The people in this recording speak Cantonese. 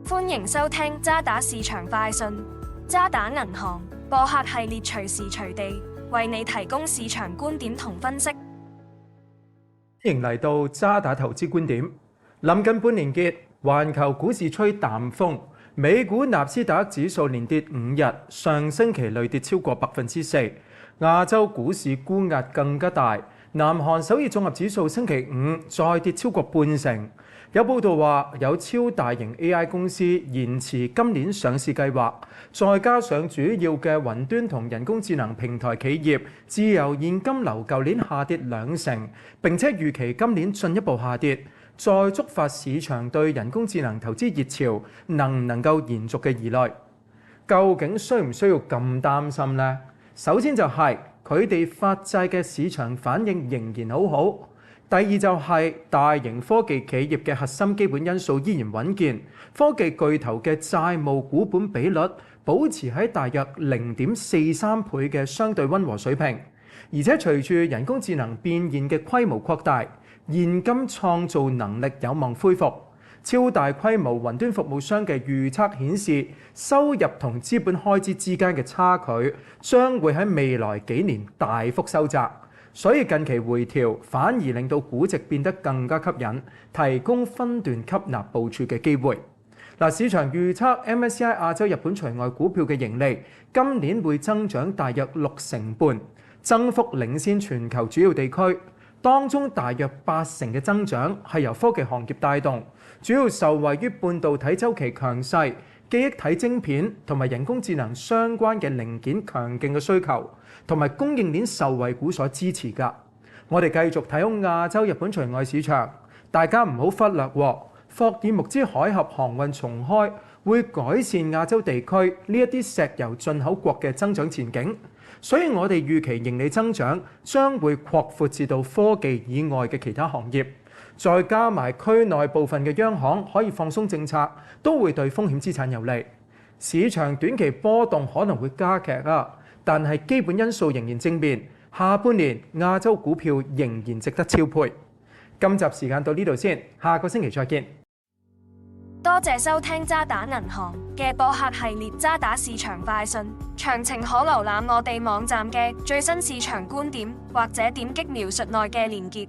歡迎收聽渣打市場快訊。渣打銀行播客系列隨時隨地為你提供市場觀點同分析。歡迎嚟到渣打投資觀點。臨近半年結，環球股市吹淡風，美股納斯達克指數連跌5日，上星期累跌超過4%。亞洲股市沽壓更加大，南韓首爾綜合指數星期五再跌超過半成。有報道話，有超大型 AI 公司延遲今年上市計劃，再加上主要嘅雲端同人工智能平台企業自由現金流舊年下跌2成，並且預期今年進一步下跌，再觸發市場對人工智能投資熱潮能唔能夠延續嘅疑慮。究竟需唔需要咁擔心呢？首先就係佢哋發債嘅市場反應仍然好好。第二就係大型科技企業嘅核心基本因素依然穩健，科技巨頭嘅債務股本比率保持喺大約0.43倍嘅相對溫和水平，而且隨住人工智能變現嘅規模擴大，現金創造能力有望恢復。超大規模雲端服務商嘅預測顯示，收入同資本開支之間嘅差距將會喺未來幾年大幅收窄。所以近期回調反而令到估值變得更加吸引，提供分段吸納部署嘅機會。市場預測 MSCI 亞洲日本除外股票嘅盈利今年會增長大約6.5%，增幅領先全球主要地區。當中大約80%嘅增長係由科技行業帶動，主要受惠於半導體週期強勢、記憶體晶片同埋人工智能相關嘅零件強勁嘅需求，同埋供應鏈受惠股所支持㗎。我哋繼續睇好亞洲日本除外市場，大家唔好忽略喎。霍爾木茲海峽航運重開會改善亞洲地區呢一啲石油進口國嘅增長前景，所以我哋預期盈利增長將會擴闊至到科技以外嘅其他行業。再加埋區內部分嘅央行可以放鬆政策，都會對風險資產有利。市場短期波動可能會加劇但係基本因素仍然正面。下半年亞洲股票仍然值得超配。今集時間到呢度先，下個星期再見。多謝收聽渣打銀行嘅播客系列渣打市場快訊，詳情可瀏覽我哋網站嘅最新市場觀點，或者點擊描述內嘅連結。